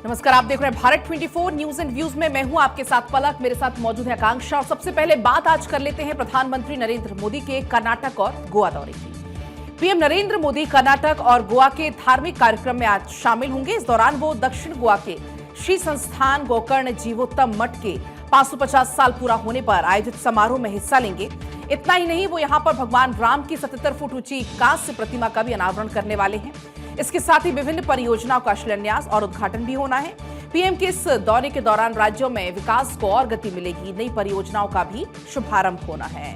नमस्कार, आप देख रहे हैं भारत 24 न्यूज एंड व्यूज में। मैं हूं आपके साथ पलक, मेरे साथ मौजूद है आकांक्षा। और सबसे पहले बात आज कर लेते हैं प्रधानमंत्री नरेंद्र मोदी के कर्नाटक और गोवा दौरे की। पीएम नरेंद्र मोदी कर्नाटक और गोवा के धार्मिक कार्यक्रम में आज शामिल होंगे। इस दौरान वो दक्षिण गोवा के श्री संस्थान गोकर्ण जीवोत्तम मठ के 550 साल पूरा होने पर आयोजित समारोह में हिस्सा लेंगे। इतना ही नहीं, वो यहां पर भगवान राम की 77 फुट ऊंची कांस्य प्रतिमा का भी अनावरण करने वाले हैं। इसके साथ ही विभिन्न परियोजनाओं का शिलान्यास और उद्घाटन भी होना है। पीएम के इस दौरे के दौरान राज्यों में विकास को और गति मिलेगी, नई परियोजनाओं का भी शुभारंभ होना है।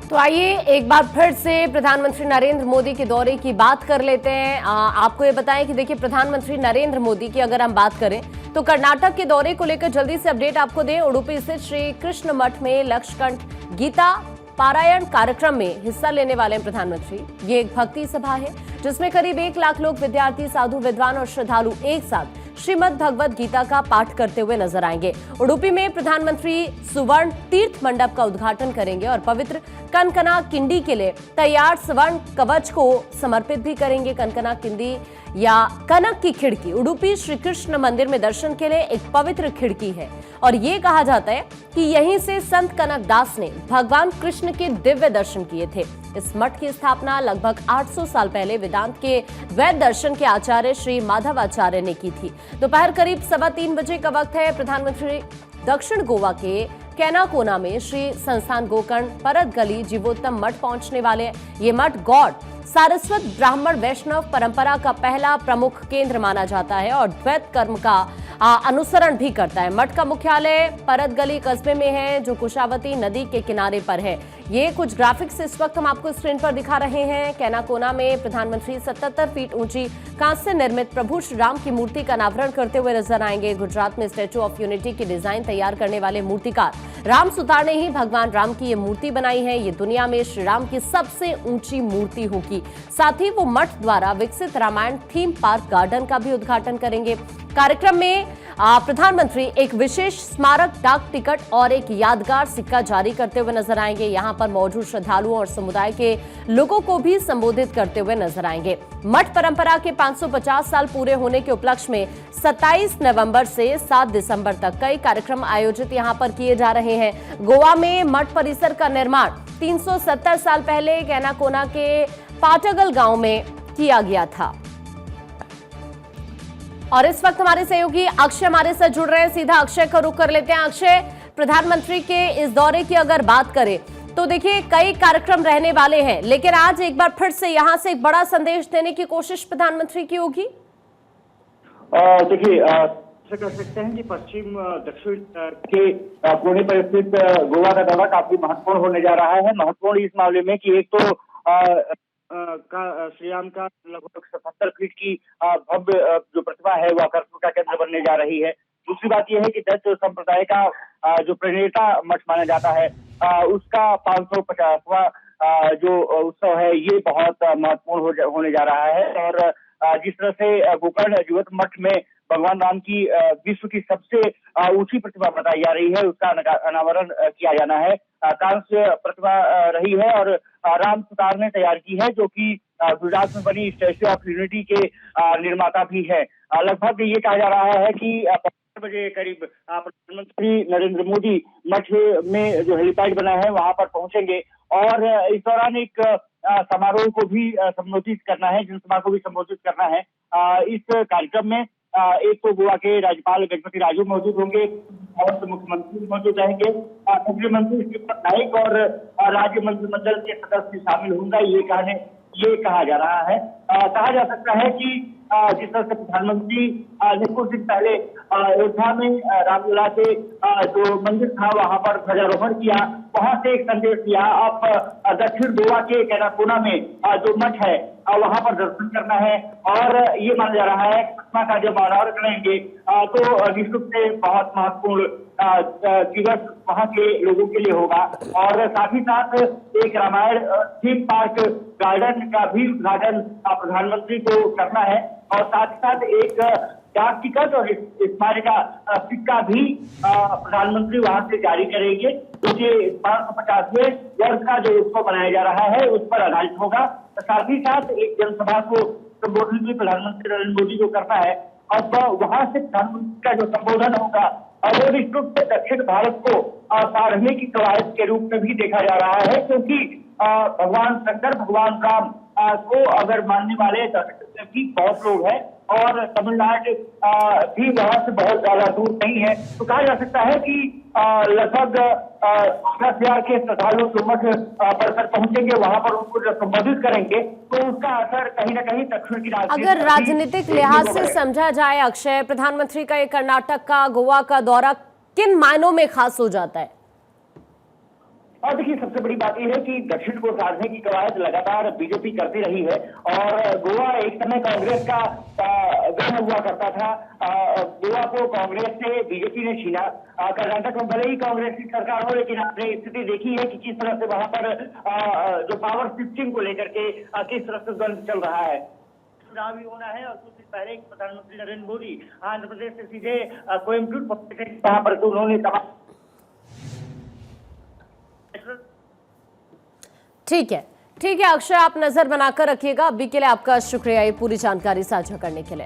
तो आइए एक बार फिर से प्रधानमंत्री नरेंद्र मोदी के दौरे की बात कर लेते हैं। आपको ये बताएं कि देखिए, प्रधानमंत्री नरेंद्र मोदी की अगर हम बात करें तो कर्नाटक के दौरे को लेकर जल्दी से अपडेट आपको दें। उडुपी स्थित श्री कृष्ण मठ में लक्षकंठ गीता पारायण कार्यक्रम में हिस्सा लेने वाले प्रधानमंत्री। ये एक भक्ति सभा है जिसमें करीब 1 लाख लोग, विद्यार्थी, साधु, विद्वान और श्रद्धालु एक साथ श्रीमद् भगवत गीता का पाठ करते हुए नजर आएंगे। उडुपी में प्रधानमंत्री सुवर्ण तीर्थ मंडप का उद्घाटन करेंगे और पवित्र कनकना किंडी के लिए तैयार स्वर्ण कवच को समर्पित भी करेंगे। कनकना किंडी या कनक की खिड़की उडुपी श्री कृष्ण मंदिर में दर्शन के लिए एक पवित्र खिड़की है और ये कहा जाता है कि यहीं से संत कनक दास ने भगवान कृष्ण के दिव्य दर्शन किए थे। इस मठ की स्थापना लगभग 800 साल पहले वेदांत के वैद दर्शन के आचार्य श्री माधवाचार्य ने की थी। दोपहर करीब 3:15 बजे का वक्त है। प्रधानमंत्री दक्षिण गोवा के कैनाकोना में श्री संस्थान गोकर्ण परत गली जीवोत्तम मठ पहुंचने वाले। ये मठ गौड़ सारस्वत ब्राह्मण वैष्णव परंपरा का पहला प्रमुख केंद्र माना जाता है और द्वैत कर्म का अनुसरण भी करता है। मठ का मुख्यालय परत गली कस्बे में है जो कुशावती नदी के किनारे पर है। ये कुछ ग्राफिक्स इस वक्त हम आपको स्क्रीन पर दिखा रहे हैं। कैनाकोना में प्रधानमंत्री 77 फीट ऊंची कांस्य निर्मित प्रभु श्री राम की मूर्ति का अनावरण करते हुए नजर आएंगे। गुजरात में स्टैच्यू ऑफ यूनिटी की डिजाइन तैयार करने वाले मूर्तिकार राम सुतार ने ही भगवान राम की ये मूर्ति बनाई है। ये दुनिया में श्री राम की सबसे ऊंची मूर्ति होगी। साथ ही वो मठ द्वारा विकसित रामायण थीम पार्क गार्डन का भी उद्घाटन करेंगे। कार्यक्रम में प्रधानमंत्री एक विशेष स्मारक डाक टिकट और एक यादगार सिक्का जारी करते हुए नजर आएंगे। यहां पर मौजूद श्रद्धालुओं और समुदाय के लोगों को भी संबोधित करते हुए नजर आएंगे। मठ परंपरा के 550 साल पूरे होने के उपलक्ष्य में 27 नवंबर से 7 दिसंबर तक कई कार्यक्रम आयोजित यहां पर किए जा रहे हैं। गोवा में मठ परिसर का निर्माण 370 साल पहले कैनाकोना के पाटगल गांव में किया गया था। और इस वक्त हमारे सहयोगी अक्षय हमारे साथ जुड़ रहे हैं। सीधा अक्षय का रुख कर लेते हैं। अक्षय, प्रधानमंत्री के इस दौरे की अगर बात करें तो देखिए कई कार्यक्रम रहने वाले हैं, लेकिन आज एक बार फिर से यहां से एक बड़ा संदेश देने की कोशिश प्रधानमंत्री की होगी। देखिए, कह सकते हैं कि पश्चिम दक्षिण के कोने पर स्थित गोवा का दौरा काफी महत्वपूर्ण होने जा रहा है। महत्वपूर्ण इस मामले में कि एक तो श्री राम का लगभग 77 फीट की भव्य जो प्रतिमा है वो आकर्षण का केंद्र बनने जा रही है। दूसरी बात यह है कि दत्त संप्रदाय का जो प्रणेता मठ माना जाता है उसका 550वां जो उत्सव है ये बहुत महत्वपूर्ण होने जा रहा है। और जिस तरह से गोकर्ण जीवोत्तम मठ में भगवान राम की विश्व की सबसे ऊंची प्रतिमा बताई जा रही है, उसका अनावरण किया जाना है। कांस्य प्रतिमा रही है और राम सुतार ने तैयार की है, जो कि गुजरात में बनी स्टैच्यू ऑफ यूनिटी के निर्माता भी है। लगभग ये कहा जा रहा है कि 5 बजे करीब प्रधानमंत्री नरेंद्र मोदी मठ में जो हेलीपैड बना है वहां पर पहुंचेंगे और इस दौरान एक समारोह को भी संबोधित करना है, जनसभा को भी संबोधित करना है। इस कार्यक्रम में एक तो गोवा के राज्यपाल गजपति राजू मौजूद होंगे और मुख्यमंत्री मौजूद रहेंगे, केंद्रीय मंत्री श्रीपद नाइक और राज्य मंत्रिमंडल के सदस्य शामिल होंगे। ये कहा जा रहा है। कहा जा सकता है कि जिस तरह से प्रधानमंत्री ने कुछ दिन पहले अयोध्या में रामलला के जो मंदिर था वहां पर ध्वजारोहण किया, वहां से एक संदेश दिया। अब दक्षिण गोवा के कैनाकोना में जो मठ है वहां पर दर्शन करना है और ये माना जा रहा है प्रतिमा का जब अनावरण करेंगे तो निश्चित रूप से बहुत महत्वपूर्ण दिवस वहां के लोगों के लिए होगा। और साथ ही साथ एक रामायण थीम पार्क गार्डन का भी उद्घाटन प्रधानमंत्री को करना है और साथ ही साथ एक डाक टिकट और स्मारिका सिक्का भी प्रधानमंत्री वहां से जारी करेंगे, जो कि 550वें वर्ष का जो उत्सव मनाया जा रहा है उस पर आधारित होगा। साथ ही साथ एक जनसभा को संबोधित भी प्रधानमंत्री नरेंद्र मोदी को करना है अब वहां से प्रधानमंत्री का जो संबोधन होगा वो विश्व के दक्षिण भारत को सारने की कवायद के रूप में भी देखा जा रहा है, क्योंकि भगवान शंकर, भगवान राम को अगर मानने वाले भी बहुत लोग हैं और तमिलनाडु भी वहां से बहुत ज्यादा दूर नहीं है। तो कहा जा सकता है कि लगभग 10,000 के श्रद्धालु जो मठ परिसर पहुंचेंगे, वहां पर उनको जब संबोधित करेंगे तो उसका असर कहीं ना कहीं दक्षिण की अगर राजनीतिक लिहाज से समझा जाए अक्षय, प्रधानमंत्री का ये कर्नाटक का, गोवा का दौरा किन मायनों में खास हो जाता है? और देखिए, सबसे बड़ी बात यह है कि दक्षिण को साधने की कवायद लगातार बीजेपी करती रही है और गोवा एक समय कांग्रेस का गढ़ हुआ करता था। गोवा को कांग्रेस से बीजेपी ने छीना। कर्नाटक में भले ही कांग्रेस की सरकार हो, लेकिन आपने स्थिति देखी है कि किस तरह से वहां पर जो पावर शिफ्टिंग को लेकर के किस तरह से द्वंद्व चल रहा है। चुनाव भी होना है और कुछ दिन पहले प्रधानमंत्री नरेंद्र मोदी आंध्र प्रदेश से सीधे कोयम्बटूर पहुंचे, वहां पर उन्होंने ठीक है अक्षय, आप नजर बनाकर रखिएगा। अभी के लिए आपका शुक्रिया ये पूरी जानकारी साझा करने के लिए।